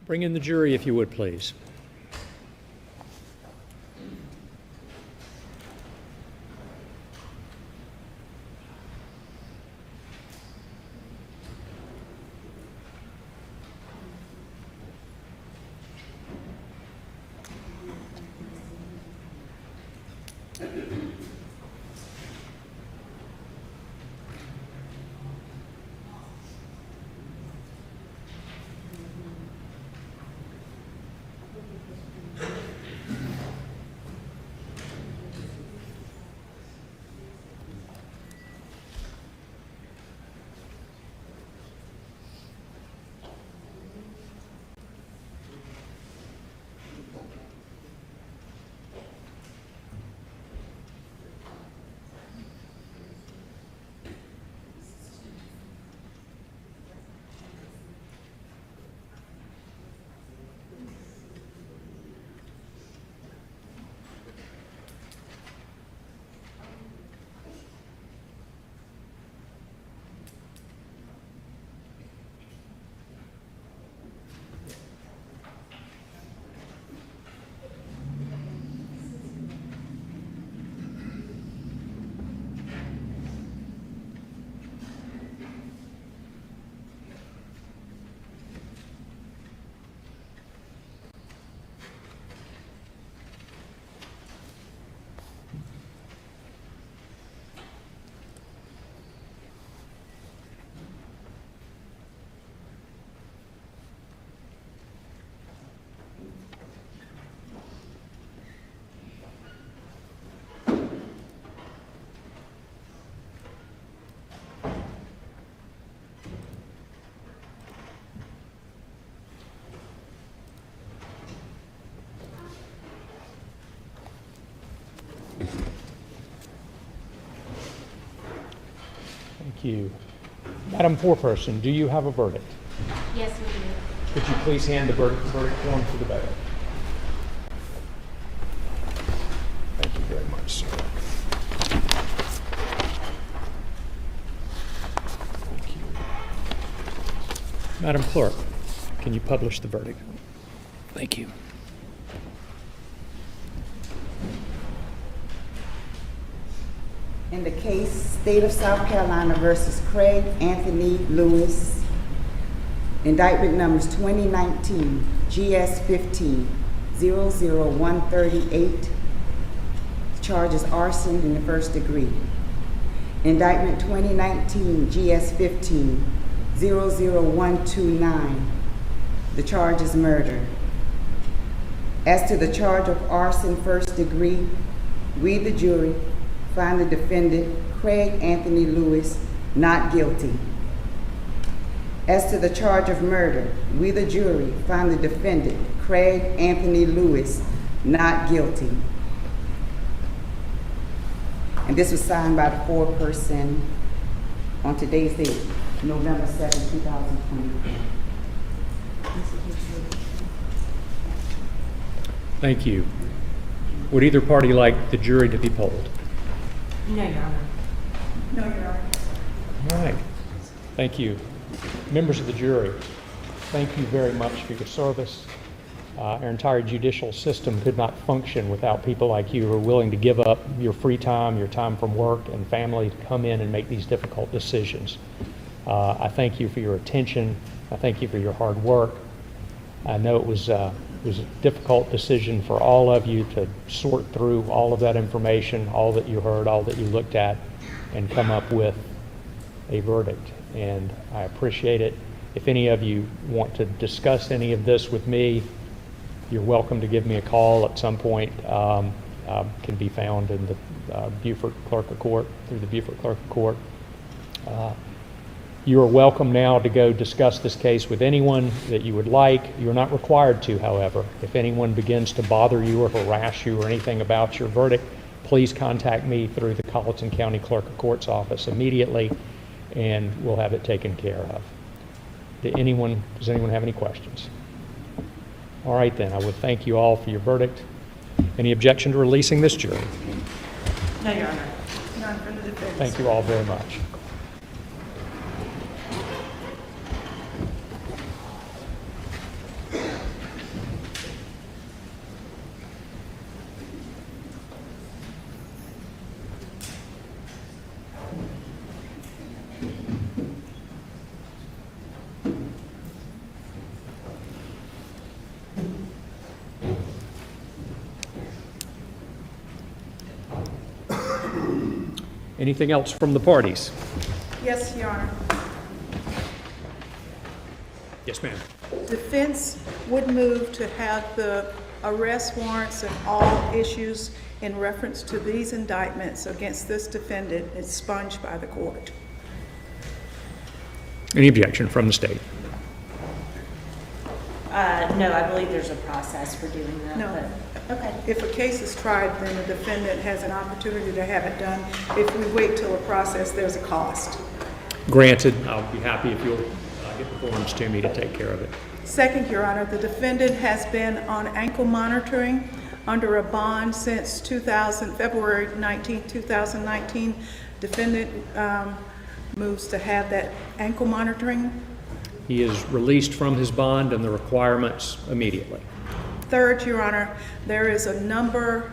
Bring in the jury if you would, please. Thank you. Madam Foreperson, do you have a verdict? Yes, we do. Could you please hand the verdict form to the bailiff? Thank you very much, sir. Thank you. Madam Clerk, can you publish the verdict? Thank you. In the case, State of South Carolina versus Craig Anthony Lewis, indictment numbers 2019 GS 15 00138, charges arson in the first degree. Indictment 2019 GS 15 00129, the charge is murder. As to the charge of arson first degree, we, the jury, find the defendant, Craig Anthony Lewis, not guilty. As to the charge of murder, we, the jury, find the defendant, Craig Anthony Lewis, not guilty. And this was signed by the foreperson on today's date, November 7, 2020. Thank you. Would either party like the jury to be polled? No, Your Honor. No, Your Honor. All right. Thank you. Members of the jury, thank you very much for your service. Our entire judicial system could not function without people like you who are willing to give up your free time, your time from work and family to come in and make these difficult decisions. I thank you for your attention. I thank you for your hard work. I know it was a difficult decision for all of you to sort through all of that information, all that you heard, all that you looked at, and come up with a verdict. And I appreciate it. If any of you want to discuss any of this with me, you're welcome to give me a call at some point. Can be found in the Beaufort Clerk of Court, through the Beaufort Clerk of Court. You are welcome now to go discuss this case with anyone that you would like. You're not required to, however. If anyone begins to bother you or harass you or anything about your verdict, please contact me through the Colleton County Clerk of Court's office immediately, and we'll have it taken care of. Does anyone have any questions? All right then, I would thank you all for your verdict. Any objection to releasing this jury? No, Your Honor. None for the defense. Thank you all very much. Anything else from the parties? Yes, Your Honor. Yes, ma'am. Defense would move to have the arrest warrants and all issues in reference to these indictments against this defendant expunged by the court. Any objection from the state? No, I believe there's a process for doing that. No. but- Okay. If a case is tried, then the defendant has an opportunity to have it done. If we wait till a process, there's a cost. Granted, I'll be happy if you'll get the forms to me to take care of it. Second, Your Honor, the defendant has been on ankle monitoring under a bond since February 19, 2019. Defendant moves to have that ankle monitoring. He is released from his bond and the requirements immediately. Third, Your Honor, there is a number,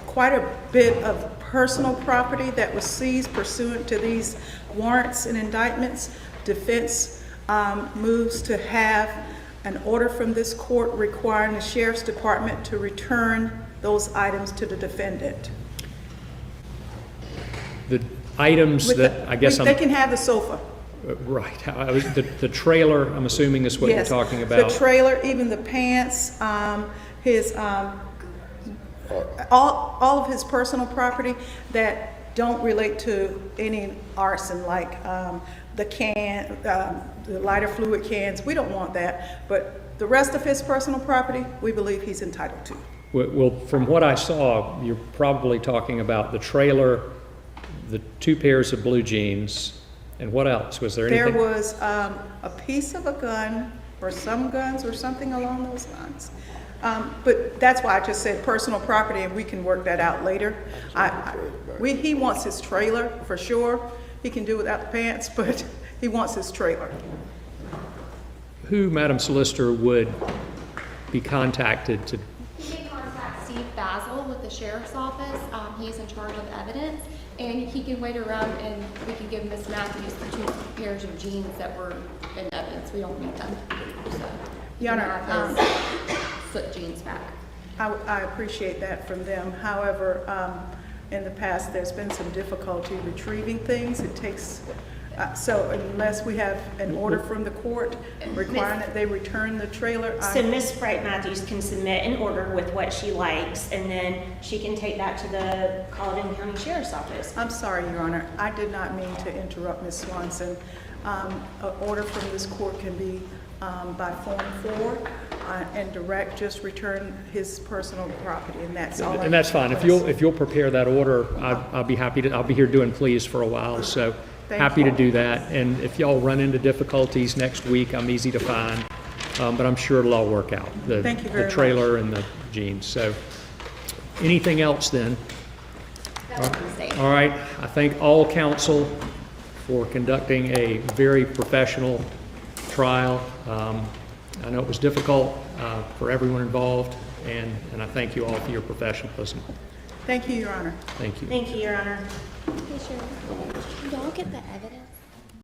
quite a bit of personal property that was seized pursuant to these warrants and indictments. Defense moves to have an order from this court requiring the Sheriff's Department to return those items to the defendant. The items With that, the- I guess They can have the sofa. Right. The trailer, I'm assuming is what you're Yes. talking about. The trailer, even the pants, his, all of his personal property that don't relate to any arson, like the lighter fluid cans. We don't want that, but the rest of his personal property, we believe he's entitled to. Well, from what I saw, you're probably talking about the trailer, the 2 pairs of blue jeans, and what else? Was there anything? There was a piece of a gun, or some guns, or something along those lines. But that's why I just said personal property, and we can work that out later. He wants his trailer, for sure. He can do without the pants, but he wants his trailer. Who, Madam Solicitor, would be contacted to? He can contact Steve Basil with the Sheriff's Office. He's in charge of evidence, and he can wait around and we can give Ms. Matthews the 2 pairs of jeans that were in evidence. We don't need them. So, Your Honor, you can have those foot jeans back. I appreciate that from them. However, in the past, there's been some difficulty retrieving things. It takes, so unless we have an order from the court requiring that they return the trailer. So Ms. Bright Matthews can submit an order with what she likes, and then she can take that to the Colleton County Sheriff's Office. I'm sorry, Your Honor. I did not mean to interrupt Ms. Swanson. An order from this court can be by Form 4 and direct, just return his personal property, and that's all. And that's fine. If you'll prepare that order, I'll be happy to. I'll be here doing pleas for a while, so happy to do that. And if y'all run into difficulties next week, I'm easy to find, but I'm sure it'll all work out. Thank you very The much. trailer and the jeans. So, anything else then? That's what I'm saying. All right. I thank all counsel for conducting a very professional trial. I know it was difficult for everyone involved, and I thank you all for your professionalism. Thank you, Your Honor. Thank you. Thank you, Your Honor. Hey, Sheriff, y'all get the evidence